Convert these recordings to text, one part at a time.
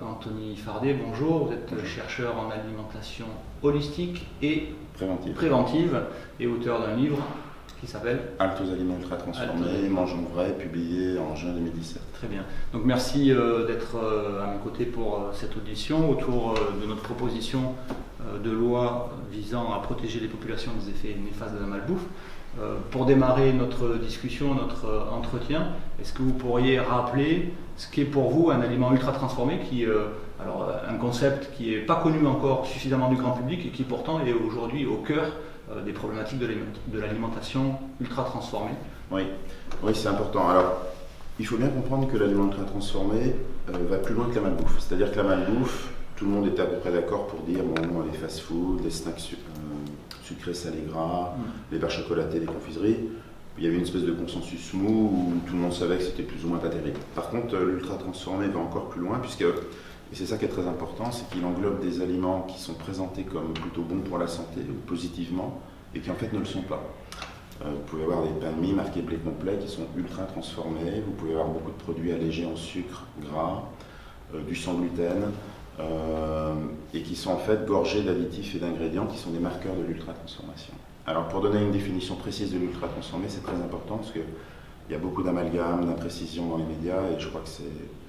Anthony Fardet, bonjour, vous êtes chercheur en alimentation holistique et préventive et auteur d'un livre qui s'appelle Halte aux aliments ultra transformés, mangeons vrai, publié en juin 2017. Très bien. Donc merci d'être à mes côtés pour cette audition autour de notre proposition de loi visant à protéger les populations des effets néfastes de la malbouffe. Pour démarrer notre discussion, notre entretien, est-ce que vous pourriez rappeler ce qu'est pour vous un aliment ultra transformé, alors un concept qui n'est pas connu encore suffisamment du grand public et qui pourtant est aujourd'hui au cœur des problématiques de l'alimentation ultra transformée? Oui, c'est important. Alors, il faut bien comprendre que l'aliment ultra transformé va plus loin que la malbouffe. C'est-à-dire que la malbouffe, tout le monde est à peu près d'accord pour dire les fast-foods, les snacks sucrés, salés, gras, les barres chocolatées, les confiseries. Il y avait une espèce de consensus mou où tout le monde savait que c'était plus ou moins pas terrible. Par contre, l'ultra transformé va encore plus loin puisque, et c'est ça qui est très important, c'est qu'il englobe des aliments qui sont présentés comme plutôt bons pour la santé ou positivement et qui en fait ne le sont pas. Vous pouvez avoir des pains de mie marqués blé complet qui sont ultra transformés, vous pouvez avoir beaucoup de produits allégés en sucre, gras, du sans gluten, et qui sont en fait gorgés d'additifs et d'ingrédients qui sont des marqueurs de l'ultra-transformation. Alors pour donner une définition précise de l'ultra-transformé, c'est très important parce qu'il y a beaucoup d'amalgames, d'imprécisions dans les médias et je crois que c'est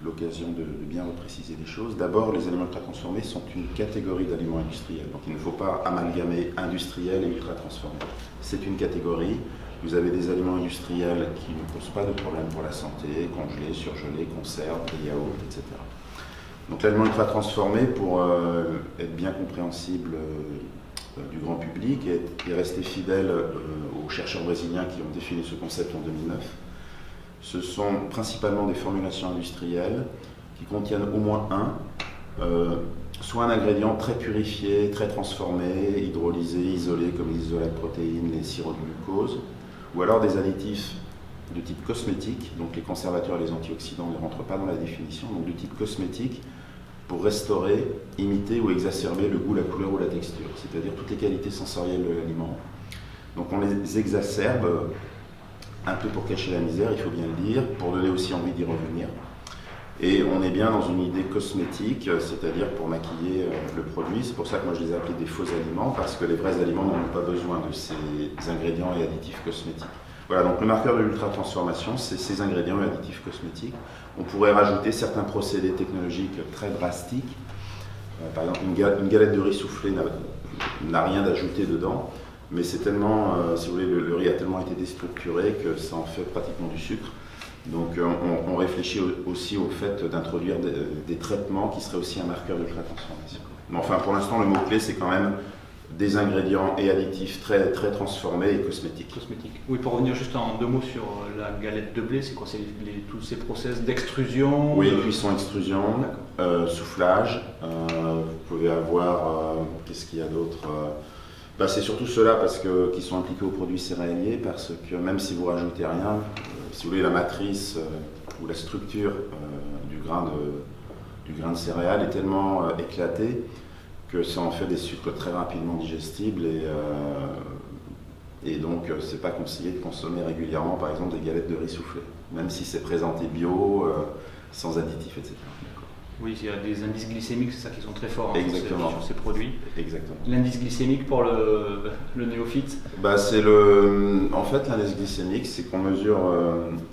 l'occasion de bien repréciser les choses. D'abord, les aliments ultra-transformés sont une catégorie d'aliments industriels, donc il ne faut pas amalgamer industriel et ultra-transformé. C'est une catégorie. Vous avez des aliments industriels qui ne posent pas de problème pour la santé, congelés, surgelés, conserves, des yaourts, etc. Donc l'aliment ultra transformé, pour être bien compréhensible du grand public et rester fidèle aux chercheurs brésiliens qui ont défini ce concept en 2009, ce sont principalement des formulations industrielles qui contiennent au moins soit un ingrédient très purifié, très transformé, hydrolysé, isolé comme les isolats de protéines, les sirops de glucose, ou alors des additifs de type cosmétique, donc les conservateurs et les antioxydants ne rentrent pas dans la définition, donc de type cosmétique pour restaurer, imiter ou exacerber le goût, la couleur ou la texture, c'est-à-dire toutes les qualités sensorielles de l'aliment. Donc on les exacerbe un peu pour cacher la misère, il faut bien le dire, pour donner aussi envie d'y revenir. Et on est bien dans une idée cosmétique, c'est-à-dire pour maquiller le produit. C'est pour ça que moi je les ai appelés des faux aliments, parce que les vrais aliments n'ont pas besoin de ces ingrédients et additifs cosmétiques. Voilà, donc le marqueur de l'ultra-transformation, c'est ces ingrédients et additifs cosmétiques. On pourrait rajouter certains procédés technologiques très drastiques. Par exemple, une galette de riz soufflé n'a rien d'ajouté dedans, mais c'est tellement, si vous voulez, le riz a tellement été déstructuré que ça en fait pratiquement du sucre. Donc on réfléchit aussi au fait d'introduire des traitements qui seraient aussi un marqueur de l'ultra-transformation. Mais enfin, pour l'instant, le mot-clé, c'est quand même des ingrédients et additifs très, très transformés et cosmétiques. Oui, pour revenir juste en deux mots sur la galette de blé, c'est quoi? C'est tous ces process d'extrusion? Oui, cuisson-extrusion, soufflage. Vous pouvez avoir, qu'est-ce qu'il y a d'autre? C'est surtout ceux-là qui sont impliqués aux produits céréaliers, parce que même si vous rajoutez rien, si vous voulez, la matrice ou la structure du grain de céréales est tellement éclatée que ça en fait des sucres très rapidement digestibles et donc c'est pas conseillé de consommer régulièrement par exemple des galettes de riz soufflé, même si c'est présenté bio, sans additifs, etc. Oui, il y a des indices glycémiques, c'est ça qui sont très forts sur ces produits. Exactement. L'indice glycémique pour le néophyte? En fait, l'indice glycémique, c'est qu'on mesure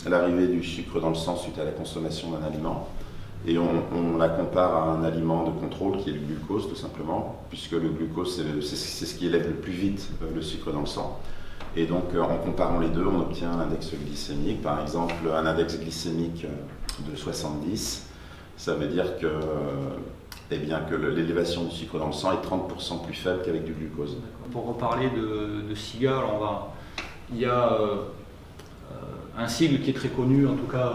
l'arrivée du sucre dans le sang suite à la consommation d'un aliment. Et on la compare à un aliment de contrôle qui est le glucose tout simplement, puisque le glucose c'est ce qui élève le plus vite le sucre dans le sang. Et donc en comparant les deux, on obtient un index glycémique. Par exemple, un index glycémique de 70, ça veut dire que l'élévation du sucre dans le sang est 30% plus faible qu'avec du glucose. Pour reparler de SIGA, il y a un sigle qui est très connu, en tout cas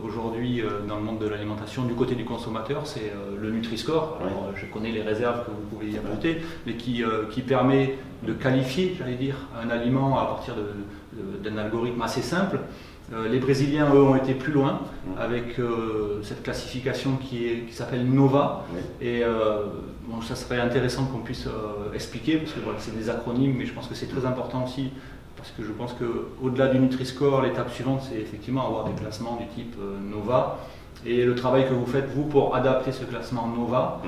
aujourd'hui dans le monde de l'alimentation, du côté du consommateur, c'est le Nutri-Score. Alors, je connais les réserves que vous pouvez y apporter, mais qui permet de qualifier, j'allais dire, un aliment à partir d'un algorithme assez simple. Les Brésiliens, eux, ont été plus loin avec cette classification qui s'appelle NOVA. Et ça serait intéressant qu'on puisse expliquer, parce que c'est des acronymes, mais je pense que c'est très important aussi. Parce que je pense qu'au-delà du Nutri-Score, l'étape suivante, c'est effectivement avoir des classements du type NOVA. Et le travail que vous faites, vous, pour adapter ce classement Nova,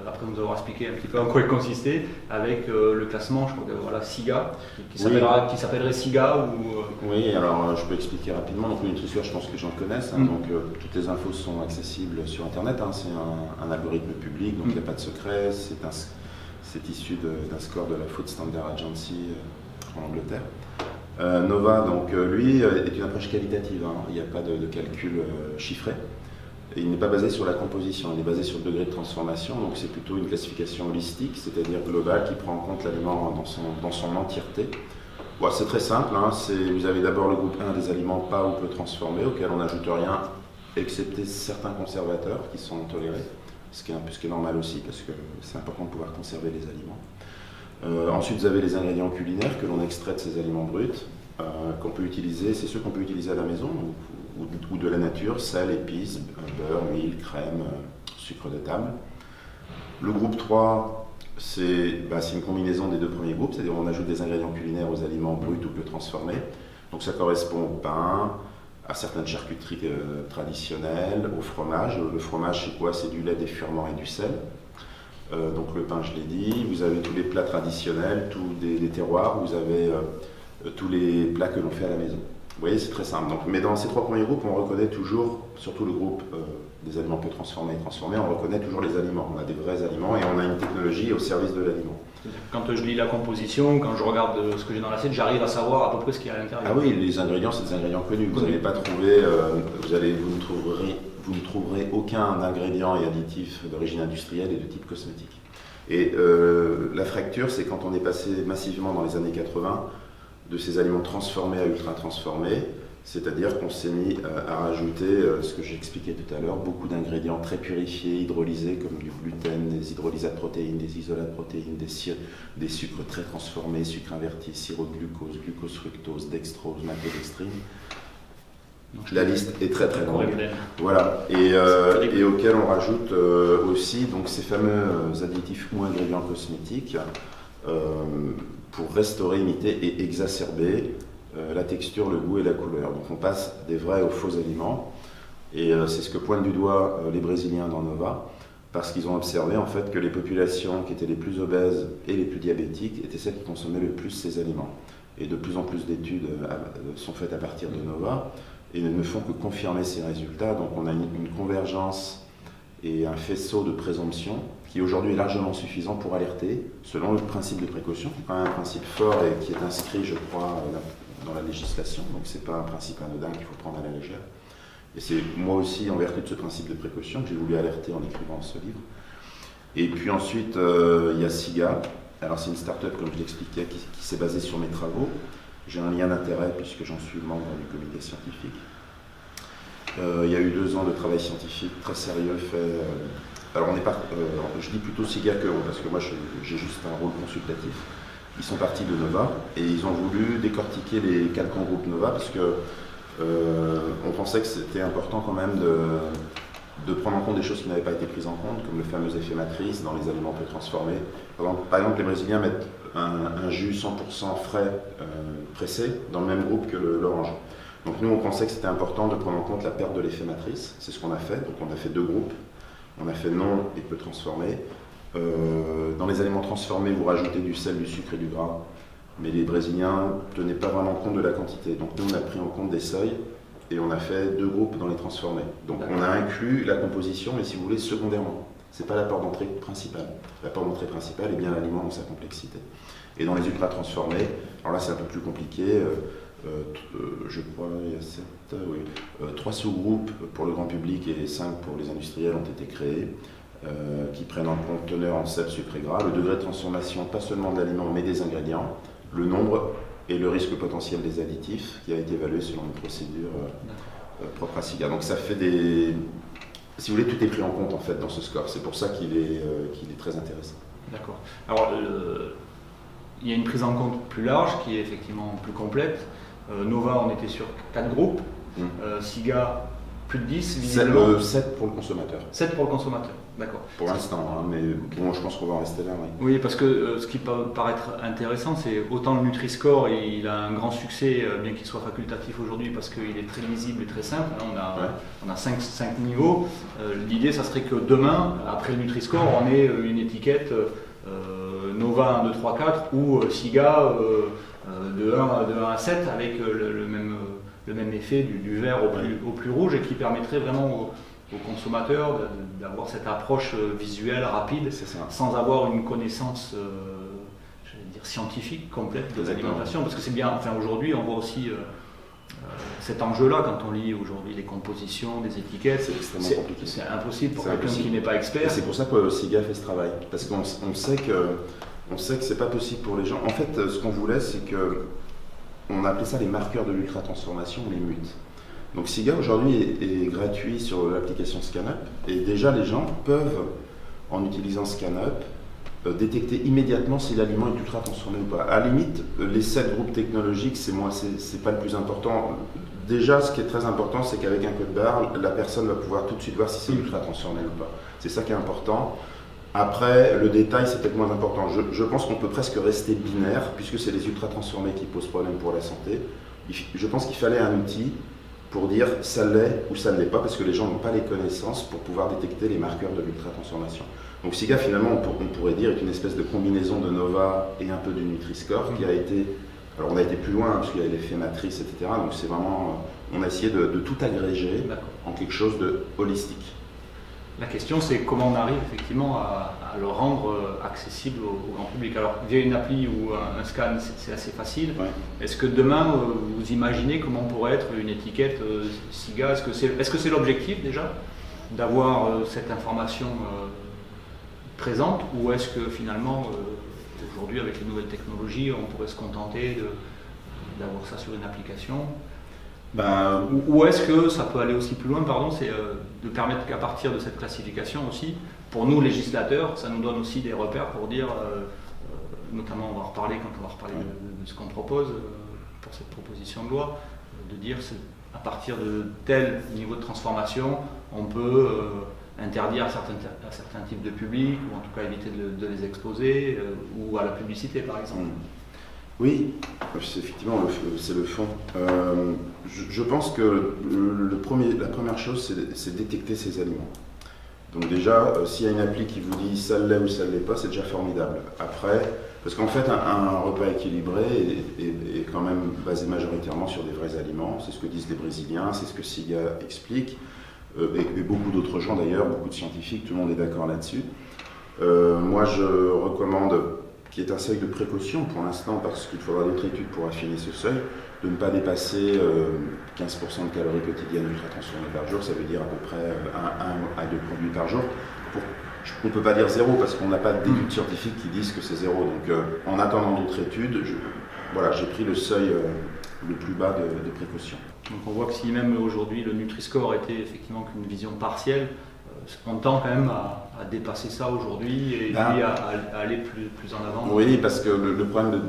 après nous avoir expliqué un petit peu en quoi il consistait, avec le classement, je crois que voilà, SIGA, qui s'appellerait SIGA ou... Oui, alors je peux expliquer rapidement. Donc le NutriScore, je pense que j'en connaisse. Donc toutes les infos sont accessibles sur Internet. C'est un algorithme public, donc il n'y a pas de secret. C'est issu d'un score de la Food Standard Agency en Angleterre. Nova, donc lui, est une approche qualitative. Il n'y a pas de calcul chiffré. Et il n'est pas basé sur la composition, il est basé sur le degré de transformation, donc c'est plutôt une classification holistique, c'est-à-dire globale, qui prend en compte l'aliment dans son entièreté. Bon, c'est très simple, vous avez d'abord le groupe 1 des aliments pas ou peu transformés, auxquels on n'ajoute rien, excepté certains conservateurs qui sont tolérés, ce qui est normal aussi, parce que c'est important de pouvoir conserver les aliments. Ensuite, vous avez les ingrédients culinaires que l'on extrait de ces aliments bruts, qu'on peut utiliser, c'est ceux qu'on peut utiliser à la maison, ou de la nature, sel, épices, beurre, huile, crème, sucre de table. Le groupe 3, c'est une combinaison des deux premiers groupes, c'est-à-dire on ajoute des ingrédients culinaires aux aliments bruts ou peu transformés. Donc ça correspond au pain, à certaines charcuteries traditionnelles, au fromage. Le fromage, c'est quoi? C'est du lait, des ferments et du sel. Donc le pain, je l'ai dit. Vous avez tous les plats traditionnels, tous des terroirs, vous avez tous les plats que l'on fait à la maison. Vous voyez, c'est très simple. Donc, mais dans ces trois premiers groupes, on reconnaît toujours, surtout le groupe des aliments peu transformés et transformés, on reconnaît toujours les aliments. On a des vrais aliments et on a une technologie au service de l'aliment. Quand je lis la composition, quand je regarde ce que j'ai dans l'assiette, j'arrive à savoir à peu près ce qu'il y a à l'intérieur. Ah oui, les ingrédients, c'est des ingrédients connus. Vous n'allez pas trouver, vous ne trouverez aucun ingrédient et additif d'origine industrielle et de type cosmétique. Et la fracture, c'est quand on est passé massivement dans les années 80 de ces aliments transformés à ultra transformés, c'est-à-dire qu'on s'est mis à rajouter, ce que j'expliquais tout à l'heure, beaucoup d'ingrédients très purifiés, hydrolysés, comme du gluten, des hydrolysats de protéines, des isolats de protéines, des sucres très transformés, sucre inverti, sirop de glucose, glucose fructose, dextrose, maltodextrine. La liste est très très longue. Voilà. Et auquel on rajoute aussi donc, ces fameux additifs ou ingrédients cosmétiques pour restaurer, imiter et exacerber la texture, le goût et la couleur. Donc on passe des vrais aux faux aliments. Et c'est ce que pointent du doigt les Brésiliens dans Nova, parce qu'ils ont observé en fait que les populations qui étaient les plus obèses et les plus diabétiques étaient celles qui consommaient le plus ces aliments. Et de plus en plus d'études sont faites à partir de Nova et ne font que confirmer ces résultats. Donc on a une convergence et un faisceau de présomption qui aujourd'hui est largement suffisant pour alerter, selon le principe de précaution, qui est quand même un principe fort et qui est inscrit, je crois, dans la législation. Donc c'est pas un principe anodin qu'il faut prendre à la légère. Et c'est moi aussi, en vertu de ce principe de précaution, que j'ai voulu alerter en écrivant ce livre. Et puis ensuite, il y a SIGA. Alors c'est une start-up, comme je l'expliquais, qui s'est basée sur mes travaux. J'ai un lien d'intérêt puisque j'en suis membre du comité scientifique. Il y a eu 2 ans de travail scientifique très sérieux fait. Alors on n'est pas, je dis plutôt SIGA que on, parce que moi j'ai juste un rôle consultatif. Ils sont partis de Nova et ils ont voulu décortiquer les 4 grands groupes Nova parce que on pensait que c'était important quand même de prendre en compte des choses qui n'avaient pas été prises en compte, comme le fameux effet matrice dans les aliments peu transformés. Par exemple, les Brésiliens mettent un jus 100% frais pressé dans le même groupe que l'orange. Donc nous, on pensait que c'était important de prendre en compte la perte de l'effet matrice. C'est ce qu'on a fait. Donc on a fait 2 groupes. On a fait non et peu transformés. Dans les aliments transformés, vous rajoutez du sel, du sucre et du gras. Mais les Brésiliens ne tenaient pas vraiment compte de la quantité. Donc nous, on a pris en compte des seuils et on a fait 2 groupes dans les transformés. Donc on a inclus la composition, mais si vous voulez, secondairement. Ce n'est pas la porte d'entrée principale. La porte d'entrée principale est bien l'aliment dans sa complexité. Et dans les ultra transformés, alors là c'est un peu plus compliqué. Je crois il y a 3 sous-groupes pour le grand public et 5 pour les industriels ont été créés, qui prennent en compte teneur en sel, sucre et gras, le degré de transformation pas seulement de l'aliment mais des ingrédients, le nombre et le risque potentiel des additifs qui a été évalué selon une procédure propre à SIGA. Donc ça fait des... Si vous voulez, tout est pris en compte en fait dans ce score, c'est pour ça qu'il est très intéressant. D'accord. Alors il y a une prise en compte plus large qui est effectivement plus complète. Nova, on était sur 4 groupes. SIGA, Plus de 10, visiblement. 7 pour le consommateur. 7 pour le consommateur, d'accord. Pour l'instant, mais bon, je pense qu'on va en rester là. Oui, parce que ce qui peut paraître intéressant, c'est autant le Nutri-Score, il a un grand succès, bien qu'il soit facultatif aujourd'hui, parce qu'il est très lisible et très simple. On a 5 niveaux. L'idée, ça serait que demain, après le Nutri-Score, on ait une étiquette Nova 1, 2, 3, 4 ou SIGA de 1 à 7 avec le même effet du vert au plus rouge, et qui permettrait vraiment aux consommateurs d'avoir cette approche visuelle rapide, sans avoir une connaissance scientifique complète de l'alimentation. Parce que c'est bien, aujourd'hui on voit aussi cet enjeu-là quand on lit aujourd'hui les compositions, des étiquettes. C'est extrêmement compliqué. C'est impossible pour quelqu'un qui n'est pas expert. Et c'est pour ça que SIGA fait ce travail. Parce qu'on sait que c'est pas possible pour les gens. En fait, ce qu'on voulait, c'est que on appelait ça les marqueurs de l'ultra-transformation, les MUT. Donc SIGA aujourd'hui est gratuit sur l'application ScanUp, et déjà les gens peuvent, en utilisant ScanUp, détecter immédiatement si l'aliment est ultra transformé ou pas. À la limite, les 7 groupes technologiques, c'est pas le plus important. Déjà, ce qui est très important, c'est qu'avec un code barre, la personne va pouvoir tout de suite voir si c'est ultra transformé ou pas. C'est ça qui est important. Après, le détail, c'est peut-être moins important. Je pense qu'on peut presque rester binaire, puisque c'est les ultra transformés qui posent problème pour la santé. Je pense qu'il fallait un outil pour dire ça l'est ou ça ne l'est pas, parce que les gens n'ont pas les connaissances pour pouvoir détecter les marqueurs de l'ultra-transformation. Donc SIGA, finalement, on pourrait dire, est une espèce de combinaison de Nova et un peu du Nutri-Score qui a été... Alors on a été plus loin, parce qu'il y a l'effet matrice, etc. Donc c'est vraiment... On a essayé de tout agréger en quelque chose de holistique. La question, c'est comment on arrive effectivement à le rendre accessible au grand public. Alors, via une appli ou un scan, c'est assez facile. Ouais. Est-ce que demain, vous imaginez comment pourrait être une étiquette SIGA? Est-ce que c'est l'objectif déjà, d'avoir cette information présente, ou est-ce que finalement, aujourd'hui, avec les nouvelles technologies, on pourrait se contenter d'avoir ça sur une application? Ou est-ce que ça peut aller aussi plus loin, c'est de permettre qu'à partir de cette classification aussi, pour nous législateurs, ça nous donne aussi des repères pour dire, notamment on va reparler quand on va reparler de ce qu'on propose pour cette proposition de loi, de dire à partir de tel niveau de transformation, on peut interdire à certains types de publics, ou en tout cas éviter de les exposer, ou à la publicité par exemple. Oui, effectivement, c'est le fond. Je pense que la première chose, c'est détecter ces aliments. Donc déjà, s'il y a une appli qui vous dit ça l'est ou ça ne l'est pas, c'est déjà formidable. Après, parce qu'en fait, un repas équilibré est quand même basé majoritairement sur des vrais aliments. C'est ce que disent les Brésiliens, c'est ce que SIGA explique, et beaucoup d'autres gens d'ailleurs, beaucoup de scientifiques, tout le monde est d'accord là-dessus. Moi, je recommande, qui est un seuil de précaution pour l'instant, parce qu'il faudra d'autres études pour affiner ce seuil, de ne pas dépasser 15% de calories quotidiennes ultra transformées par jour. Ça veut dire à peu près 1 à 2 produits par jour. On ne peut pas dire 0 parce qu'on n'a pas d'études scientifiques qui disent que c'est 0. Donc en attendant d'autres études, j'ai pris le seuil le plus bas de précaution. Donc on voit que si même aujourd'hui le Nutri-Score était effectivement qu'une vision partielle, on tend quand même à dépasser ça aujourd'hui et puis à aller plus en avant. Oui, parce que le problème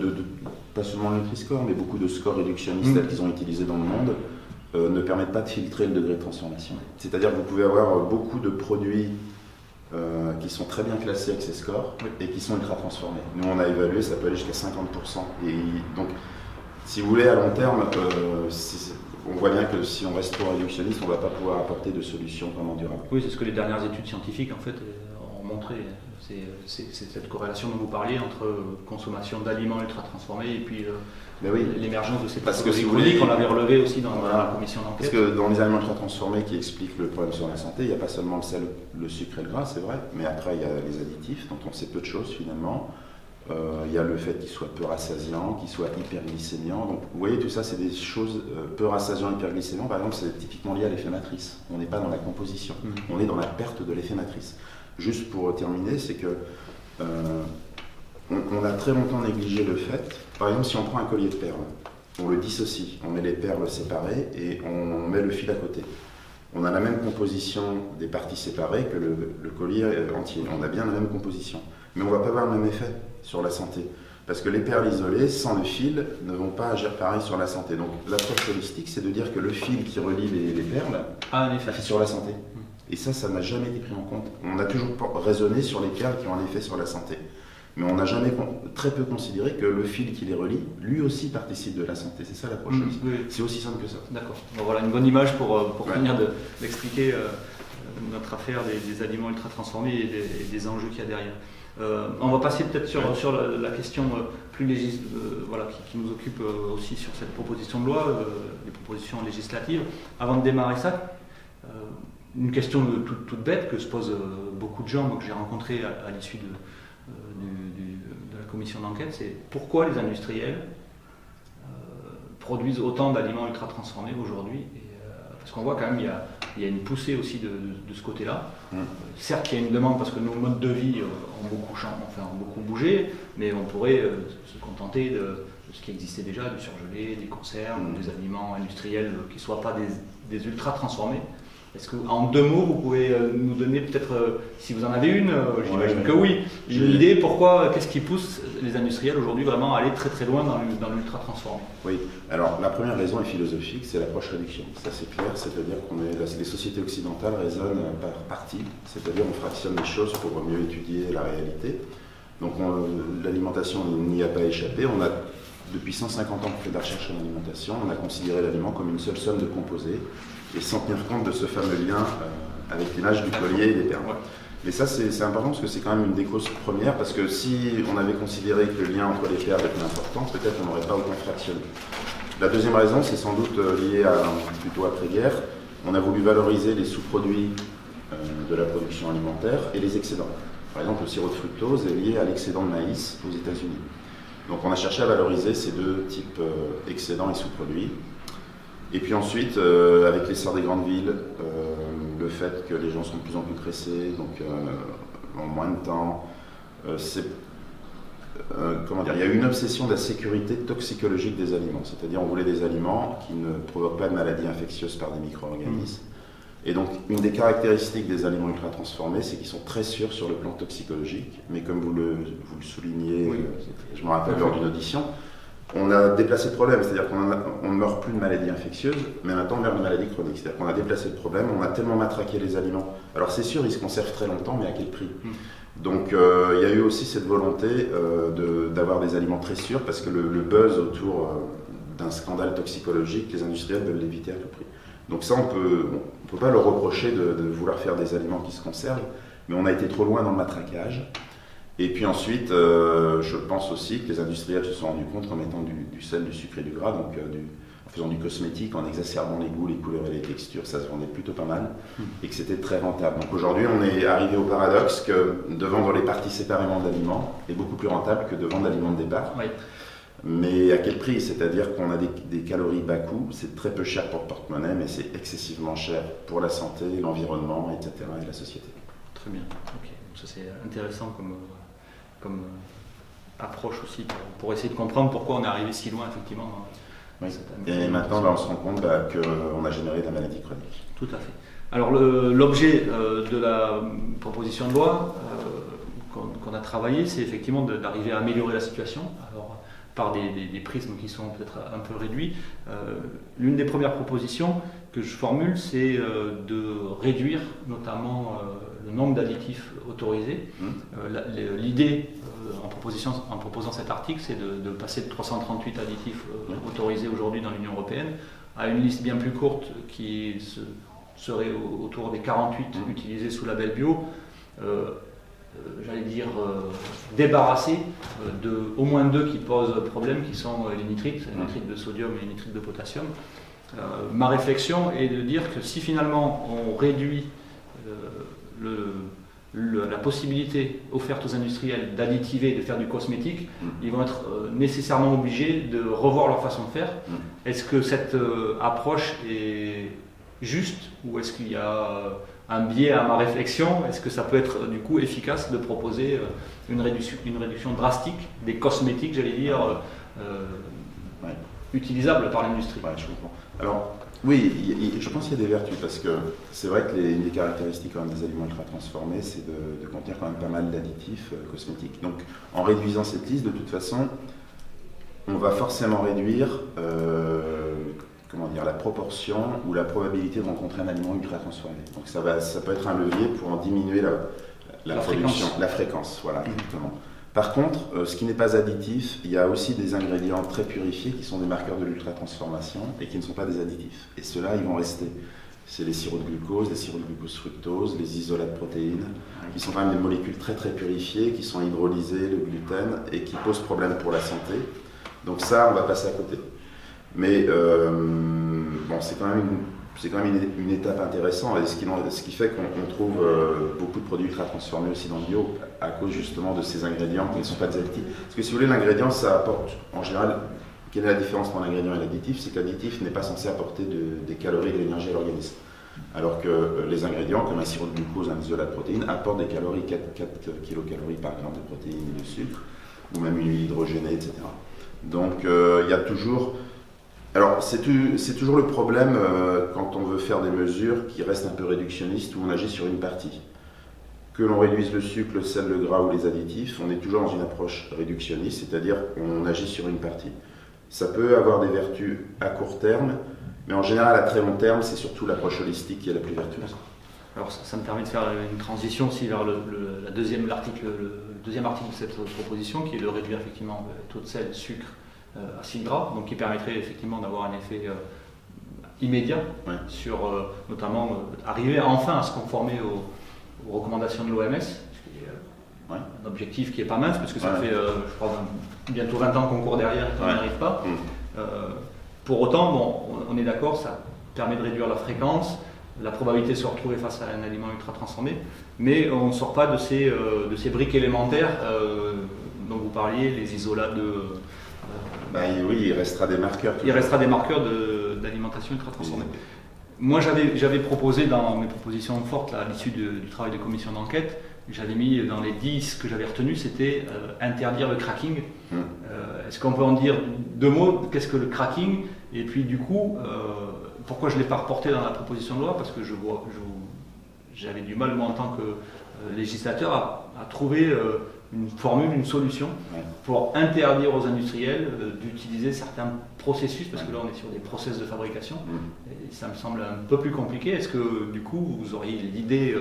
pas seulement le Nutri-Score, mais beaucoup de scores réductionnistes qu'ils ont utilisés dans le monde ne permettent pas de filtrer le degré de transformation. C'est-à-dire que vous pouvez avoir beaucoup de produits qui sont très bien classés avec ces scores et qui sont ultra transformés. Nous on a évalué, ça peut aller jusqu'à 50%. Et donc, si vous voulez, à long terme, on voit bien que si on reste trop réductionniste, on ne va pas pouvoir apporter de solutions vraiment durables. Oui, c'est ce que les dernières études scientifiques en fait ont montré. C'est cette corrélation dont vous parliez entre consommation d'aliments ultra transformés et puis l'émergence de ces pathologies chroniques. On l'avait relevé aussi dans la commission d'enquête. Parce que dans les aliments ultra transformés qui expliquent le problème sur la santé, il n'y a pas seulement le sel, le sucre et le gras, c'est vrai, mais après il y a les additifs dont on sait peu de choses finalement. Il y a le fait qu'il soit peu rassasiant, qu'il soit hyperglycémiant. Donc vous voyez, tout ça, c'est des choses peu rassasiant, hyperglycémiant. Par exemple, c'est typiquement lié à l'effet matrice. On n'est pas dans la composition, on est dans la perte de l'effet matrice. Juste pour terminer, c'est que on a très longtemps négligé le fait, par exemple, si on prend un collier de perles, on le dissocie, on met les perles séparées et on met le fil à côté. On a la même composition des parties séparées que le collier entier. On a bien la même composition. Mais on ne va pas avoir le même effet sur la santé. Parce que les perles isolées, sans le fil, ne vont pas agir pareil sur la santé. Donc l'approche holistique, c'est de dire que le fil qui relie les perles a un a effet fait sur la santé. Et ça n'a jamais été pris en compte. On a toujours raisonné sur les perles qui ont un effet sur la santé. Mais on n'a jamais très peu considéré que le fil qui les relie, lui aussi participe de la santé. C'est ça l'approche holistique. Oui. C'est aussi simple que ça. D'accord. Bon, voilà une bonne image pour finir d'expliquer notre affaire des aliments ultra transformés et des enjeux qu'il y a derrière. On va passer peut-être sur la question plus qui nous occupe aussi sur cette proposition de loi, les propositions législatives. Avant de démarrer ça, une question toute bête que se posent beaucoup de gens que j'ai rencontrés à l'issue de la commission d'enquête, c'est pourquoi les industriels produisent autant d'aliments ultra transformés aujourd'hui, parce qu'on voit quand même il y a une poussée aussi de ce côté-là. Certes, il y a une demande parce que nos modes de vie ont beaucoup bougé, mais on pourrait se contenter de ce qui existait déjà, du surgelé, des conserves, des aliments industriels qui ne soient pas des ultra transformés. Est-ce qu'en 2 mots, vous pouvez nous donner peut-être, si vous en avez une, j'imagine que oui, une idée, qu'est-ce qui pousse les industriels aujourd'hui vraiment à aller très très loin dans l'ultra transformé? Oui, alors la première raison est philosophique, c'est l'approche réduction. Ça c'est clair, c'est-à-dire les sociétés occidentales raisonnent par partie, c'est-à-dire on fractionne les choses pour mieux étudier la réalité. Donc l'alimentation n'y a pas échappé. On a depuis 150 ans fait de la recherche en alimentation, on a considéré l'aliment comme une seule somme de composés, et sans tenir compte de ce fameux lien avec l'image du collier et des perles. Mais ça, c'est important parce que c'est quand même une des causes premières, parce que si on avait considéré que le lien entre les perles était important, peut-être on n'aurait pas autant fractionné. La deuxième raison, c'est sans doute lié plutôt après-guerre. On a voulu valoriser les sous-produits de la production alimentaire et les excédents. Par exemple, le sirop de fructose est lié à l'excédent de maïs aux États-Unis. Donc on a cherché à valoriser ces deux types excédents et sous-produits. Et puis ensuite, avec l'essor des grandes villes, le fait que les gens sont de plus en plus pressés, donc en moins de temps, il y a eu une obsession de la sécurité toxicologique des aliments. C'est-à-dire on voulait des aliments qui ne provoquent pas de maladies infectieuses par des micro-organismes. Et donc une des caractéristiques des aliments ultra transformés, c'est qu'ils sont très sûrs sur le plan toxicologique, mais comme vous le soulignez, je me rappelle lors d'une audition, on a déplacé le problème, c'est-à-dire qu'on ne meurt plus de maladies infectieuses, mais maintenant on meurt de maladies chroniques. C'est-à-dire qu'on a déplacé le problème, on a tellement matraqué les aliments. Alors c'est sûr, ils se conservent très longtemps, mais à quel prix? Donc il y a eu aussi cette volonté d'avoir des aliments très sûrs, parce que le buzz autour d'un scandale toxicologique, les industriels veulent l'éviter à tout prix. Donc ça, on peut pas leur reprocher de vouloir faire des aliments qui se conservent, mais on a été trop loin dans le matraquage. Et puis ensuite, je pense aussi que les industriels se sont rendus compte en mettant du sel, du sucre et du gras, donc en faisant du cosmétique, en exacerbant les goûts, les couleurs et les textures, ça se vendait plutôt pas mal, et que c'était très rentable. Donc aujourd'hui, on est arrivé au paradoxe que de vendre les parties séparément d'aliments est beaucoup plus rentable que de vendre l'aliment de départ. Oui. Mais à quel prix? C'est-à-dire qu'on a des calories bas coût, c'est très peu cher pour le porte-monnaie, mais c'est excessivement cher pour la santé, l'environnement, etc. et la société. Très bien, ok. Ça c'est intéressant comme approche aussi pour essayer de comprendre pourquoi on est arrivé si loin effectivement. Et maintenant, on se rend compte qu'on a généré de la maladie chronique. Tout à fait. Alors l'objet de la proposition de loi qu'on a travaillé, c'est effectivement d'arriver à améliorer la situation. Alors, par des prismes qui sont peut-être un peu réduits. L'une des premières propositions que je formule, c'est de réduire notamment le nombre d'additifs autorisés. L'idée en proposant cet article, c'est de passer de 338 additifs autorisés aujourd'hui dans l'Union européenne à une liste bien plus courte qui serait autour des 48 utilisés sous label bio. J'allais dire débarrassé au moins 2 qui posent problème, qui sont les nitrites de sodium et les nitrites de potassium. Ma réflexion est de dire que si finalement on réduit la possibilité offerte aux industriels d'additiver, de faire du cosmétique, ils vont être nécessairement obligés de revoir leur façon de faire. Est-ce que cette approche est juste ou est-ce qu'il y a un biais à ma réflexion? Est-ce que ça peut être du coup efficace de proposer une réduction drastique des cosmétiques, j'allais dire, utilisables par l'industrie? Ouais, je comprends. Alors, Oui, je pense qu'il y a des vertus parce que c'est vrai que une des caractéristiques quand même des aliments ultra transformés, c'est de contenir quand même pas mal d'additifs cosmétiques. Donc en réduisant cette liste, de toute façon, on va forcément réduire la proportion ou la probabilité de rencontrer un aliment ultra transformé. Donc ça peut être un levier pour en diminuer la production, la fréquence. Voilà, exactement. Par contre, ce qui n'est pas additif, il y a aussi des ingrédients très purifiés qui sont des marqueurs de l'ultra-transformation et qui ne sont pas des additifs. Et ceux-là, ils vont rester. C'est les sirops de glucose, les sirops de glucose-fructose, les isolats de protéines, qui sont quand même des molécules très très purifiées, qui sont hydrolysées, le gluten, et qui posent problème pour la santé. Donc ça, on va passer à côté. Mais c'est quand même une étape intéressante, et ce qui fait qu'on trouve beaucoup de produits ultra transformés aussi dans le bio, à cause justement de ces ingrédients qui ne sont pas des additifs. Parce que si vous voulez, l'ingrédient, ça apporte, en général, quelle est la différence entre l'ingrédient et l'additif? C'est que l'additif n'est pas censé apporter des calories et de l'énergie à l'organisme. Alors que les ingrédients, comme un sirop de glucose, un isolat de protéines, apportent des calories, 4 kilocalories par gramme de protéines et de sucre, ou même une huile hydrogénée, etc. Donc il y a toujours... Alors, c'est toujours le problème quand on veut faire des mesures qui restent un peu réductionnistes, où on agit sur une partie. Que l'on réduise le sucre, le sel, le gras ou les additifs, on est toujours dans une approche réductionniste, c'est-à-dire qu'on agit sur une partie. Ça peut avoir des vertus à court terme, mais en général, à très long terme, c'est surtout l'approche holistique qui est la plus vertueuse. Alors, ça me permet de faire une transition aussi vers le deuxième article de cette proposition, qui est de réduire effectivement le taux de sel, sucre, acides gras, donc qui permettrait effectivement d'avoir un effet immédiat sur notamment arriver enfin à se conformer aux recommandations de l'OMS, un objectif qui n'est pas mince, parce que ça fait je crois bientôt 20 ans qu'on court derrière et qu'on n'y arrive pas. Pour autant, on est d'accord, ça permet de réduire la fréquence, la probabilité de se retrouver face à un aliment ultra transformé, mais on ne sort pas de ces briques élémentaires dont vous parliez, les isolats oui, il restera des marqueurs. Il restera des marqueurs d'alimentation ultra transformée. Moi, j'avais proposé dans mes propositions fortes, à l'issue du travail de commission d'enquête, j'avais mis dans les 10 que j'avais retenus, c'était interdire le cracking. Est-ce qu'on peut en dire deux mots? Qu'est-ce que le cracking? Et puis du coup, pourquoi je ne l'ai pas reporté dans la proposition de loi? Parce que j'avais du mal, moi, en tant que législateur, à trouver une formule, une solution pour interdire aux industriels d'utiliser certains processus, parce que là on est sur des process de fabrication, et ça me semble un peu plus compliqué. Est-ce que du coup vous auriez l'idée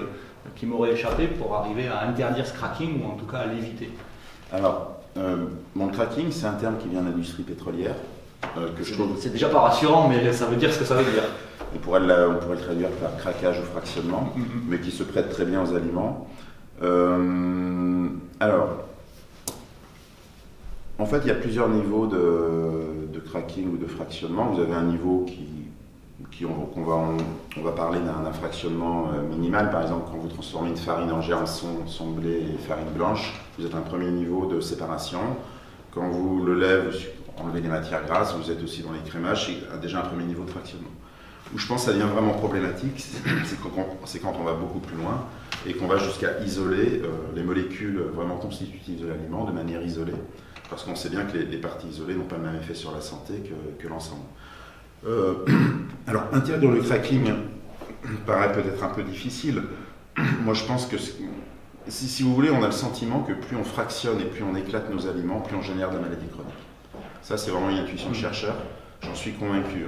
qui m'aurait échappé pour arriver à interdire ce cracking, ou en tout cas à l'éviter? Alors, le cracking, c'est un terme qui vient de l'industrie pétrolière, que je trouve... C'est déjà pas rassurant, mais ça veut dire ce que ça veut dire. On pourrait le traduire par craquage ou fractionnement, mais qui se prête très bien aux aliments. Alors, en fait, il y a plusieurs niveaux de cracking ou de fractionnement. Vous avez un niveau on va parler d'un fractionnement minimal. Par exemple, quand vous transformez une farine en germe, son blé et farine blanche, vous êtes à un premier niveau de séparation. Quand vous le levez, vous enlevez les matières grasses, vous êtes aussi dans les crémages, c'est déjà un premier niveau de fractionnement. Où je pense que ça devient vraiment problématique, c'est quand on va beaucoup plus loin et qu'on va jusqu'à isoler les molécules vraiment constitutives de l'aliment de manière isolée, parce qu'on sait bien que les parties isolées n'ont pas le même effet sur la santé que l'ensemble. Alors, interdire le cracking paraît peut-être un peu difficile. Moi, je pense que si vous voulez, on a le sentiment que plus on fractionne et plus on éclate nos aliments, plus on génère de la maladie chronique. Ça, c'est vraiment une intuition de chercheur. J'en suis convaincu.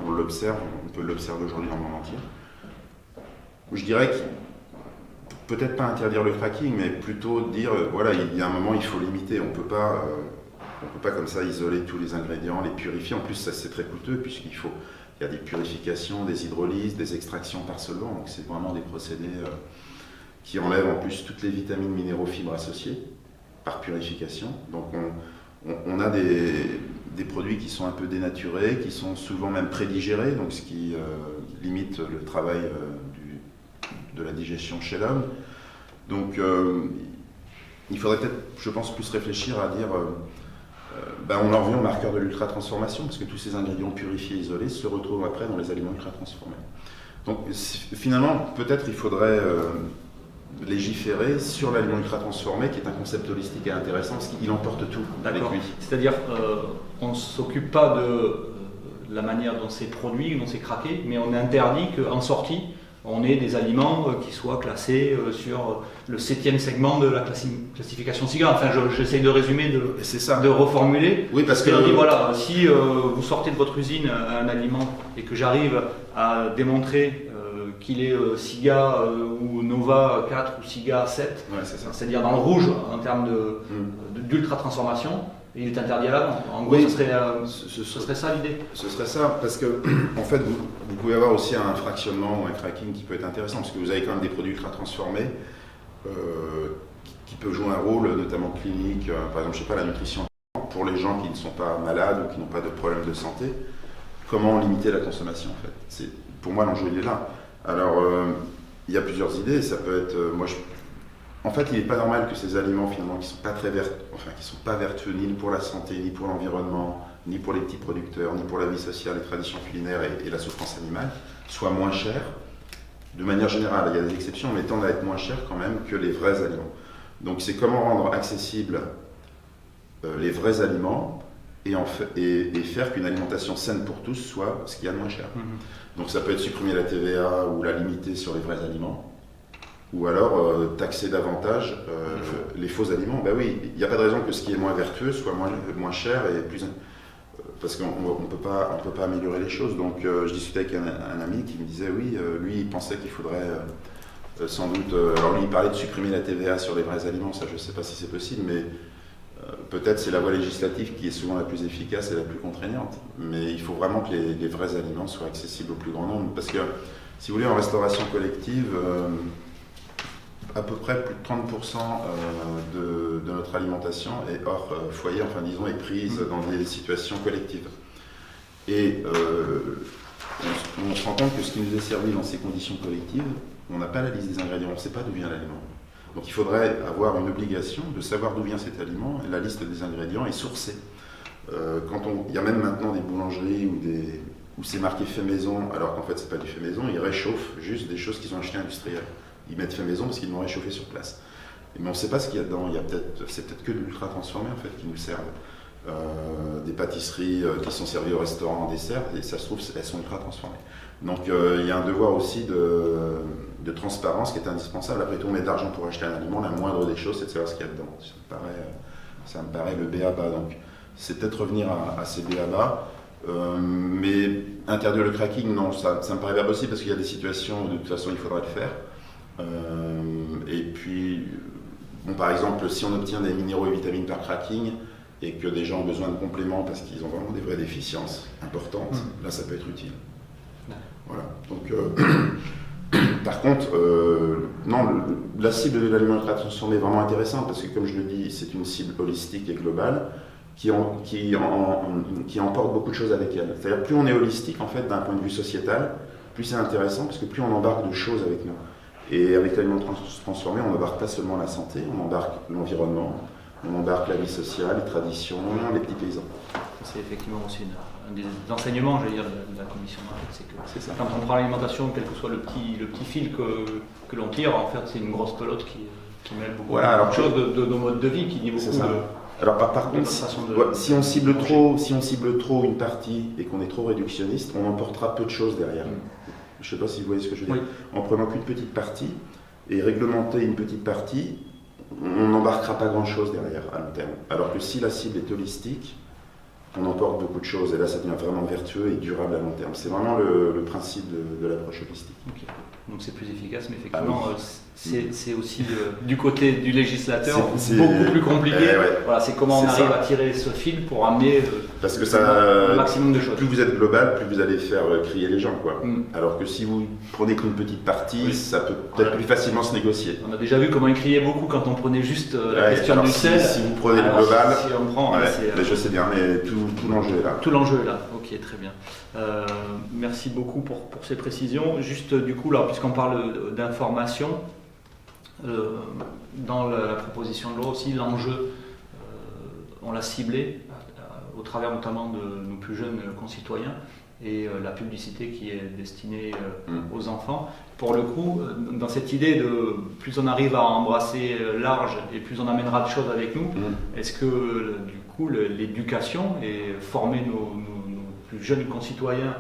On l'observe, on peut l'observer aujourd'hui dans le monde entier. Je dirais que peut-être pas interdire le cracking, mais plutôt dire, voilà, il y a un moment, il faut limiter. On peut pas comme ça isoler tous les ingrédients, les purifier. En plus, ça c'est très coûteux puisqu'il y a des purifications, des hydrolyses, des extractions par solvant. Donc c'est vraiment des procédés qui enlèvent en plus toutes les vitamines, minéraux, fibres associées par purification. Donc on a des produits qui sont un peu dénaturés, qui sont souvent même prédigérés, donc ce qui limite le travail de la digestion chez l'homme. Donc il faudrait peut-être, je pense, plus réfléchir à dire on en revient au marqueur de l'ultra-transformation, parce que tous ces ingrédients purifiés, isolés, se retrouvent après dans les aliments ultra-transformés. Donc finalement, peut-être il faudrait légiférer sur l'aliment ultra-transformé, qui est un concept holistique et intéressant, parce qu'il emporte tout avec lui. C'est-à-dire, on ne s'occupe pas de la manière dont c'est produit, dont c'est craqué, mais on interdit qu'en sortie, on ait des aliments qui soient classés sur le 7e segment de la classification cigare. Enfin, j'essaie de résumer, de reformuler. Oui, parce que on dit, voilà, si vous sortez de votre usine un aliment et que j'arrive à démontrer qu'il est SIGA ou Nova 4 ou SIGA 7, ouais, c'est-à-dire dans le rouge en termes d'ultra transformation, il est interdit à la vente. En gros, oui, ce serait ça l'idée. Ce serait ça, parce que en fait, vous pouvez avoir aussi un fractionnement ou un cracking qui peut être intéressant, parce que vous avez quand même des produits ultra transformés qui peuvent jouer un rôle, notamment clinique, par exemple, je sais pas, la nutrition pour les gens qui ne sont pas malades ou qui n'ont pas de problème de santé. Comment limiter la consommation en fait? Pour moi, l'enjeu il est là. Alors, il y a plusieurs idées. Ça peut être, en fait, il n'est pas normal que ces aliments finalement qui sont pas vertueux ni pour la santé, ni pour l'environnement, ni pour les petits producteurs, ni pour la vie sociale, les traditions culinaires et la souffrance animale, soient moins chers. De manière générale, il y a des exceptions, mais tendent à être moins chers quand même que les vrais aliments. Donc, c'est comment rendre accessibles les vrais aliments et faire qu'une alimentation saine pour tous soit ce qu'il y a de moins cher. Donc ça peut être supprimer la TVA ou la limiter sur les vrais aliments, ou alors taxer davantage les faux aliments. Ben oui, il n'y a pas de raison que ce qui est moins vertueux soit moins cher et plus... Parce qu'on ne peut pas améliorer les choses. Donc je discutais avec un ami qui me disait, oui, lui il pensait qu'il faudrait sans doute... alors lui il parlait de supprimer la TVA sur les vrais aliments, ça je ne sais pas si c'est possible, mais... peut-être c'est la voie législative qui est souvent la plus efficace et la plus contraignante, mais il faut vraiment que les vrais aliments soient accessibles au plus grand nombre, parce que si vous voulez, en restauration collective, à peu près plus de 30% de notre alimentation est hors foyer, enfin disons est prise dans des situations collectives. Et on se rend compte que ce qui nous est servi dans ces conditions collectives, on n'a pas la liste des ingrédients, on ne sait pas d'où vient l'aliment. Donc il faudrait avoir une obligation de savoir d'où vient cet aliment, et la liste des ingrédients est sourcée. Il y a même maintenant des boulangeries où c'est marqué fait maison, alors qu'en fait c'est pas du fait maison, ils réchauffent juste des choses qu'ils ont achetées industrielles. Ils mettent fait maison parce qu'ils l'ont réchauffé sur place. Mais on ne sait pas ce qu'il y a dedans, c'est peut-être que de l'ultra transformé en fait qui nous servent. Des pâtisseries qui sont servies au restaurant en dessert, et ça se trouve elles sont ultra transformées. Donc il y a un devoir aussi de transparence qui est indispensable. Après tout, on met de l'argent pour acheter un aliment, la moindre des choses, c'est de savoir ce qu'il y a dedans. Ça me paraît le b.a.-ba. Donc, c'est peut-être revenir à ces b.a.-ba. Mais interdire le cracking, non, ça me paraît pas possible parce qu'il y a des situations où de toute façon il faudrait le faire. Et puis, par exemple, si on obtient des minéraux et vitamines par cracking et que des gens ont besoin de compléments parce qu'ils ont vraiment des vraies déficiences importantes, là ça peut être utile. Voilà. Donc, par contre, non, la cible de l'aliment ultra transformé est vraiment intéressante parce que, comme je le dis, c'est une cible holistique et globale qui emporte beaucoup de choses avec elle. C'est-à-dire, plus on est holistique, en fait, d'un point de vue sociétal, plus c'est intéressant parce que plus on embarque de choses avec nous. Et avec l'aliment transformé, on n'embarque pas seulement la santé, on embarque l'environnement, on embarque la vie sociale, les traditions, les petits paysans. C'est effectivement aussi un des enseignements, je veux dire, de la commission Marek, c'est que quand on prend l'alimentation, quel que soit le petit fil que l'on tire, en fait, c'est une grosse pelote qui mêle beaucoup de choses de nos modes de vie, qui dit beaucoup de... Alors par contre, si on cible trop une partie et qu'on est trop réductionniste, on emportera peu de choses derrière. Je ne sais pas si vous voyez ce que je veux dire. En prenant qu'une petite partie et réglementer une petite partie, on n'embarquera pas grand-chose derrière à long terme. Alors que si la cible est holistique, on emporte beaucoup de choses et là ça devient vraiment vertueux et durable à long terme. C'est vraiment le principe de l'approche holistique. Okay. Donc c'est plus efficace, mais effectivement c'est aussi du côté du législateur beaucoup plus compliqué. Voilà, c'est comment on arrive à tirer ce fil pour amener parce que le maximum de choses. Plus vous êtes global, plus vous allez faire crier les gens, quoi. Alors que si vous prenez qu'une petite partie, ça peut peut-être plus facilement se négocier. On a déjà vu comment ils criaient beaucoup quand on prenait juste la question du sel. Si vous prenez le global, si on prend, je sais bien, mais tout l'enjeu est là. Tout l'enjeu est là, ok, très bien. Merci beaucoup pour ces précisions. Juste du coup, là, puisqu'on parle d'information, dans la proposition de loi aussi, l'enjeu, on l'a ciblé au travers notamment de nos plus jeunes concitoyens et la publicité qui est destinée aux enfants. Pour le coup, dans cette idée de plus on arrive à embrasser large et plus on amènera de choses avec nous, est-ce que du coup l'éducation et former nos plus plus jeunes concitoyens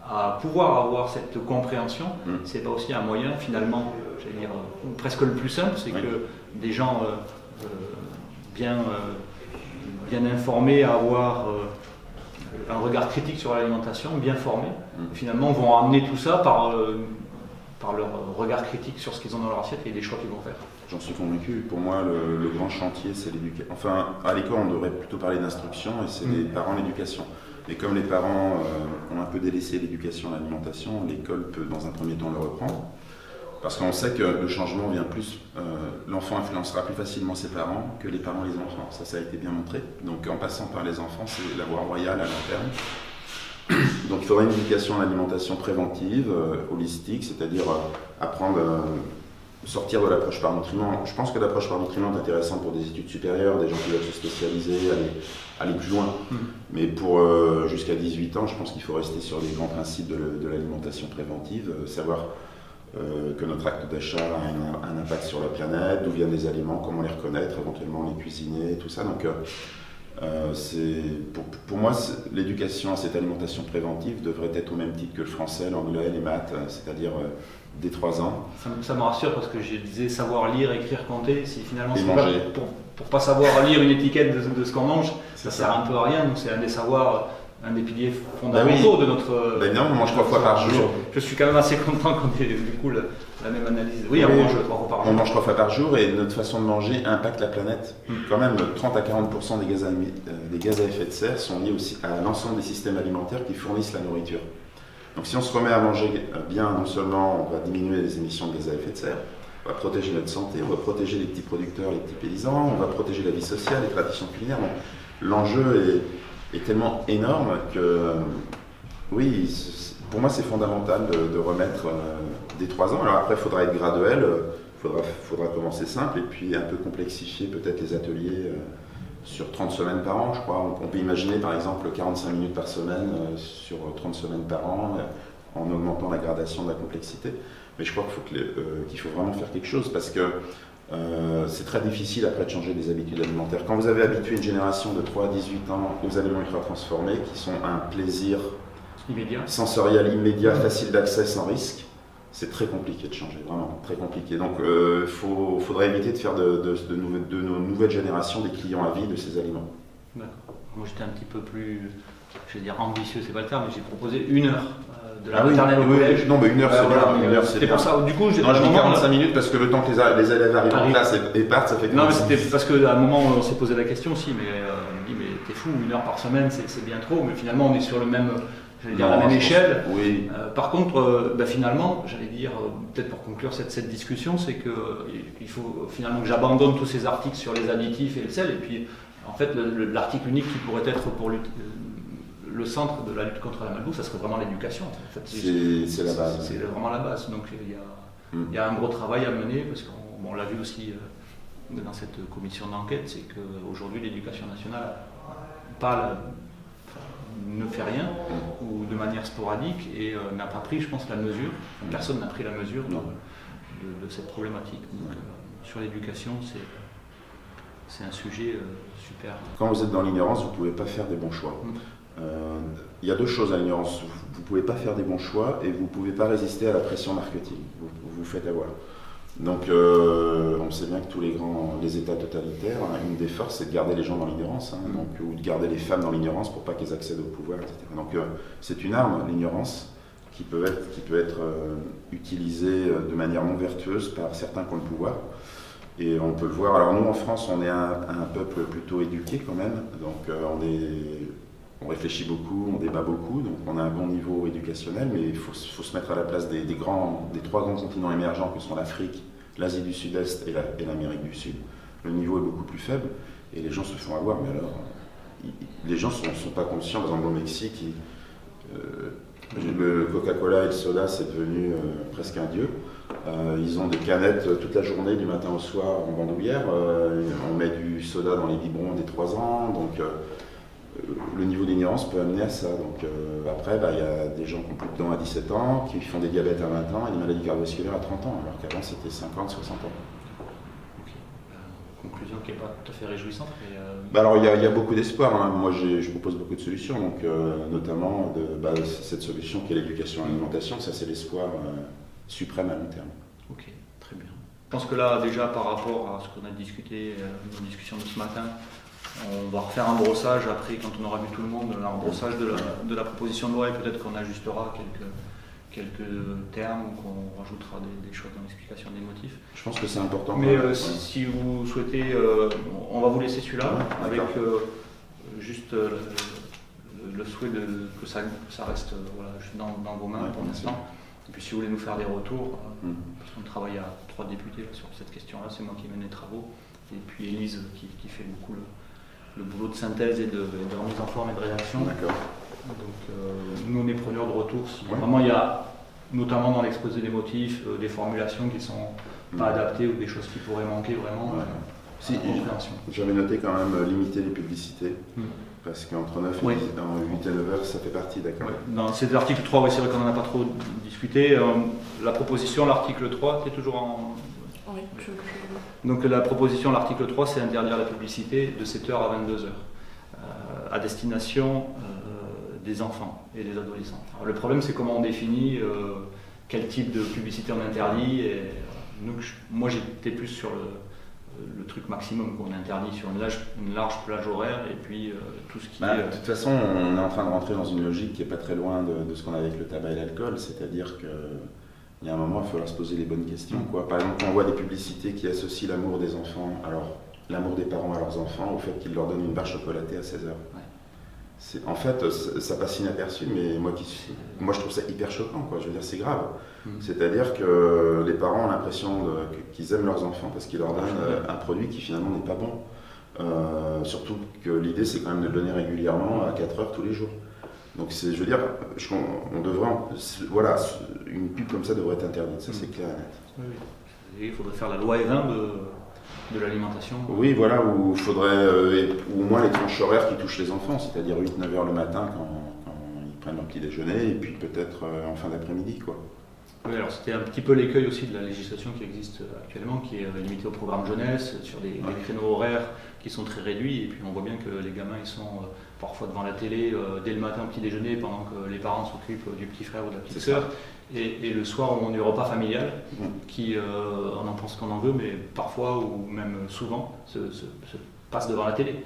à pouvoir avoir cette compréhension, c'est pas aussi un moyen finalement, j'allais dire, presque le plus simple, c'est que des gens bien informés, à avoir un regard critique sur l'alimentation, bien formés, finalement vont amener tout ça par leur regard critique sur ce qu'ils ont dans leur assiette et les choix qu'ils vont faire. J'en suis convaincu. Pour moi, le grand chantier, c'est l'éducation. Enfin, à l'école, on devrait plutôt parler d'instruction et c'est les parents, l'éducation. Et comme les parents ont un peu délaissé l'éducation à l'alimentation, l'école peut dans un premier temps le reprendre. Parce qu'on sait que le changement vient plus... l'enfant influencera plus facilement ses parents que les parents les enfants. Ça a été bien montré. Donc en passant par les enfants, c'est la voie royale à long terme. Donc il faudra une éducation à l'alimentation préventive, holistique, c'est-à-dire apprendre... sortir de l'approche par nutriment. Je pense que l'approche par nutriment est intéressante pour des études supérieures, des gens qui veulent se spécialiser, aller plus loin. Mais pour jusqu'à 18 ans, je pense qu'il faut rester sur les grands principes de l'alimentation préventive, savoir que notre acte d'achat a un impact sur la planète, d'où viennent les aliments, comment les reconnaître, éventuellement les cuisiner, tout ça. Donc, pour moi, l'éducation à cette alimentation préventive devrait être au même titre que le français, l'anglais, les maths, c'est-à-dire dès 3 ans. Ça me rassure parce que je disais savoir lire, écrire, compter, si finalement c'est pas pour pas savoir lire une étiquette de ce qu'on mange, ça sert un peu à rien, donc c'est un des savoirs, un des piliers fondamentaux de notre... non, on mange 3 fois par jour. Je suis quand même assez content qu'on ait du coup la même analyse. Oui, on mange 3 fois par jour. On mange 3 fois par jour et notre façon de manger impacte la planète. Quand même, 30 à 40% des gaz à effet de serre sont liés aussi à l'ensemble des systèmes alimentaires qui fournissent la nourriture. Donc si on se remet à manger bien, non seulement on va diminuer les émissions de gaz à effet de serre, on va protéger notre santé, on va protéger les petits producteurs, les petits paysans, on va protéger la vie sociale, les traditions culinaires. Donc, l'enjeu est tellement énorme que, oui, pour moi c'est fondamental de remettre dès 3 ans. Alors après, il faudra être graduel, faudra commencer simple et puis un peu complexifier peut-être les ateliers sur 30 semaines par an, je crois. On peut imaginer par exemple 45 minutes par semaine sur 30 semaines par an en augmentant la gradation de la complexité. Mais je crois qu'il faut vraiment faire quelque chose parce que c'est très difficile après de changer des habitudes alimentaires. Quand vous avez habitué une génération de 3 à 18 ans aux aliments ultra transformés qui sont un plaisir sensoriel immédiat, facile d'accès, sans risque, c'est très compliqué de changer, vraiment très compliqué. Donc il faudrait éviter de faire de nos nouvelles générations des clients à vie de ces aliments. D'accord. Moi j'étais un petit peu plus, je vais dire ambitieux, c'est pas le terme, mais j'ai proposé 1 heure de la maternelle au collège. Non, mais 1 heure c'est bien. 1 heure c'est bien. Pour ça. Du coup, j'ai dit 45 minutes parce que le temps que les élèves arrivent en classe et partent, ça fait que... Non, mais c'était parce qu'à un moment on s'est posé la question aussi, mais on me dit mais t'es fou, 1 heure par semaine c'est bien trop, mais finalement on est sur le même... J'allais dire la même échelle. Oui. Par contre, finalement, j'allais dire, peut-être pour conclure cette discussion, c'est qu'il faut finalement que j'abandonne tous ces articles sur les additifs et le sel. Et puis, en fait, l'article unique qui pourrait être pour le centre de la lutte contre la malbouffe, ça serait vraiment l'éducation. En fait, c'est la base. C'est vraiment la base. Donc, il y a un gros travail à mener, parce qu'on l'a vu aussi dans cette commission d'enquête, c'est qu'aujourd'hui, l'éducation nationale ne fait rien ou de manière sporadique et n'a pas pris, je pense, la mesure. Personne n'a pris la mesure de cette problématique. Donc, sur l'éducation, c'est un sujet super. Quand vous êtes dans l'ignorance, vous ne pouvez pas faire des bons choix. Il y a 2 choses à l'ignorance. Vous ne pouvez pas faire des bons choix et vous ne pouvez pas résister à la pression marketing. Vous faites avoir. Donc on sait bien que tous les États totalitaires, une des forces c'est de garder les gens dans l'ignorance, ou de garder les femmes dans l'ignorance pour pas qu'elles accèdent au pouvoir, etc. Donc c'est une arme, l'ignorance, qui peut être utilisée de manière non vertueuse par certains qui ont le pouvoir. Et on peut le voir. Alors nous en France, on est un peuple plutôt éduqué quand même, donc on réfléchit beaucoup, on débat beaucoup, donc on a un bon niveau éducationnel, mais il faut se mettre à la place des 3 grands continents émergents que sont l'Afrique, l'Asie du Sud-Est et l'Amérique du Sud. Le niveau est beaucoup plus faible et les gens se font avoir, mais alors les gens ne sont pas conscients. Par exemple au Mexique, le Coca-Cola et le soda c'est devenu presque un dieu. Ils ont des canettes toute la journée, du matin au soir en bandoulière, on met du soda dans les biberons des 3 ans, donc le niveau d'ignorance peut amener à ça. Donc après, il y a des gens qui ont plus de dents à 17 ans, qui font des diabètes à 20 ans et des maladies cardiovasculaires à 30 ans, alors qu'avant c'était 50, 60 ans. Conclusion qui n'est pas tout à fait réjouissante. Mais, Alors il y a beaucoup d'espoir, hein. Moi je propose beaucoup de solutions, donc notamment cette solution qui est l'éducation à l'alimentation, ça c'est l'espoir suprême à long terme. Ok, très bien. Je pense que là déjà par rapport à ce qu'on a discuté, nos discussions de ce matin, on va refaire un brossage après quand on aura vu tout le monde, un brossage de la proposition de loi et peut-être qu'on ajustera quelques termes ou qu'on rajoutera des choses dans l'explication des motifs. Je pense que c'est important. Mais si vous souhaitez, on va vous laisser celui-là avec juste le souhait que ça reste juste dans vos mains pour l'instant. Et puis si vous voulez nous faire des retours, parce qu'on travaille à 3 députés sur cette question-là, c'est moi qui mène les travaux, et puis Élise qui fait beaucoup le boulot de synthèse et de remise en forme et de rédaction. D'accord. Donc nous on est preneurs de retour. Si vraiment il y a, notamment dans l'exposé des motifs, des formulations qui ne sont pas adaptées ou des choses qui pourraient manquer vraiment. Si, j'avais noté quand même limiter les publicités, parce qu'entre 8 et 9 heures, ça fait partie, d'accord. C'est l'article 3, c'est vrai qu'on n'en a pas trop discuté. La proposition, l'article 3, tu es toujours en... Oui, Donc la proposition, l'article 3, c'est interdire la publicité de 7h à 22h à destination des enfants et des adolescents. Alors, le problème, c'est comment on définit quel type de publicité on interdit. Et, moi, j'étais plus sur le truc maximum qu'on interdit sur une large plage horaire et puis tout ce qui est... De toute façon, on est en train de rentrer dans une logique qui n'est pas très loin de ce qu'on a avec le tabac et l'alcool, c'est-à-dire que il y a un moment, il faut leur se poser les bonnes questions. Par exemple, quand on voit des publicités qui associent l'amour des enfants, alors l'amour des parents à leurs enfants, au fait qu'ils leur donnent une barre chocolatée à 16h. En fait, ça passe inaperçu, mais moi je trouve ça hyper choquant, quoi. Je veux dire, c'est grave. C'est-à-dire que les parents ont l'impression qu'ils aiment leurs enfants parce qu'ils leur donnent un produit qui finalement n'est pas bon. Surtout que l'idée, c'est quand même de le donner régulièrement à 4 heures tous les jours. Donc je veux dire, on devrait, une pub comme ça devrait être interdite, ça c'est clair et net. Oui. Il faudrait faire la loi E20 de l'alimentation. Oui, voilà, où il faudrait, ou au moins les tranches horaires qui touchent les enfants, c'est-à-dire 8-9 heures le matin quand ils prennent leur petit déjeuner, et puis peut-être en fin d'après-midi, quoi. Oui, alors c'était un petit peu l'écueil aussi de la législation qui existe actuellement, qui est limitée au programme jeunesse, sur des créneaux horaires qui sont très réduits, et puis on voit bien que les gamins ils sont parfois devant la télé dès le matin au petit déjeuner pendant que les parents s'occupent du petit frère ou de la petite sœur, et le soir au moment du repas familial, qui on en pense qu'on en veut, mais parfois ou même souvent se passe devant la télé.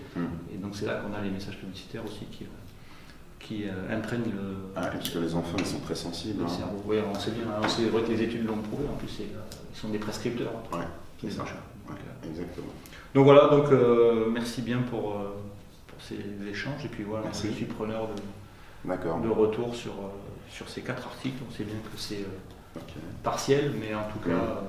Et donc c'est là qu'on a les messages publicitaires aussi qui imprègnent le... parce que les enfants ils sont très sensibles. Le cerveau. Oui, on sait bien, c'est vrai que les études l'ont prouvé, en plus ils sont des prescripteurs. C'est ça. Exactement. Donc voilà, merci bien pour ces échanges, et puis voilà, je suis preneur de retour sur ces 4 articles. On sait bien que c'est partiel, mais en tout cas...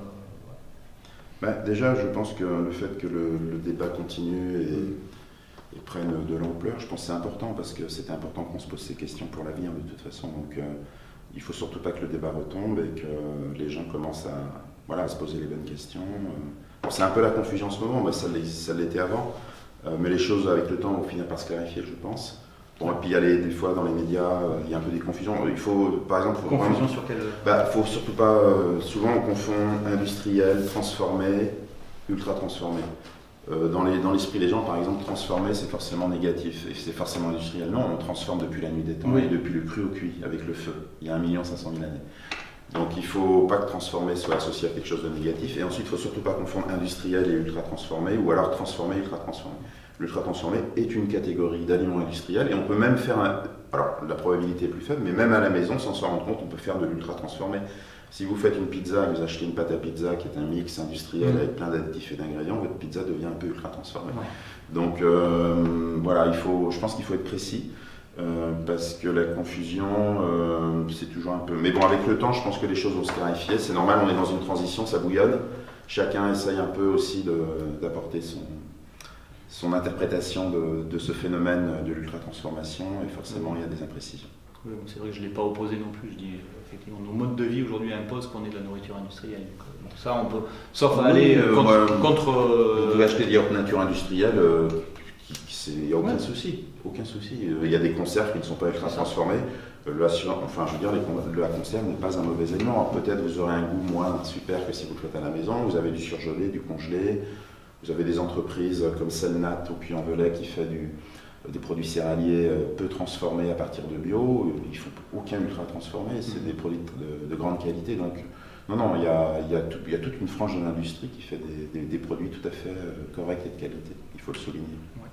déjà, je pense que le fait que le débat continue et prenne de l'ampleur, je pense que c'est important, parce que c'est important qu'on se pose ces questions pour l'avenir de toute façon. Donc il ne faut surtout pas que le débat retombe et que les gens commencent à se poser les bonnes questions. C'est un peu la confusion en ce moment, ça l'était avant, mais les choses avec le temps vont finir par se clarifier, je pense. Et puis des fois dans les médias, il y a un peu des confusions. Il faut, par exemple... Confusion sur quelle... faut surtout pas... souvent on confond industriel, transformé, ultra transformé. Dans l'esprit des gens, par exemple, transformer, c'est forcément négatif, et c'est forcément industriel. Non, on transforme depuis la nuit des temps, et depuis le cru au cuit, avec le feu, il y a 1 500 000 années. Donc il ne faut pas que transformer soit associé à quelque chose de négatif, et ensuite il ne faut surtout pas confondre industriel et ultra transformé, ou alors transformé et ultra transformé. L'ultra transformé est une catégorie d'aliments industriels, et on peut même faire alors la probabilité est plus faible, mais même à la maison, sans s'en rendre compte, on peut faire de l'ultra transformé. Si vous faites une pizza, vous achetez une pâte à pizza qui est un mix industriel avec plein d'additifs et d'ingrédients, votre pizza devient un peu ultra transformée. Donc je pense qu'il faut être précis, parce que la confusion, c'est toujours un peu... Mais bon, avec le temps, je pense que les choses vont se clarifier. C'est normal, on est dans une transition, ça bouillonne. Chacun essaye un peu aussi d'apporter son interprétation de ce phénomène de l'ultra-transformation, et forcément, il y a des imprécisions. Oui, c'est vrai que je ne l'ai pas opposé non plus. Je dis effectivement, nos modes de vie aujourd'hui imposent qu'on ait de la nourriture industrielle. Donc ça, on peut, sauf à aller contre. Vous pouvez acheter des yaourts nature industrielle, il n'y a aucun souci. Aucun souci. Il y a des conserves qui ne sont pas ultra transformées. La conserve n'est pas un mauvais aliment. Alors peut-être vous aurez un goût moins super que si vous le faites à la maison. Vous avez du surgelé, du congelé. Vous avez des entreprises comme Selnat au Puy-en-Velay qui fait des produits céréaliers peu transformés à partir de bio. Ils ne font aucun ultra transformé, c'est des produits de grande qualité. Donc, non, il y a toute une frange de l'industrie qui fait des produits tout à fait corrects et de qualité. Il faut le souligner. Ouais.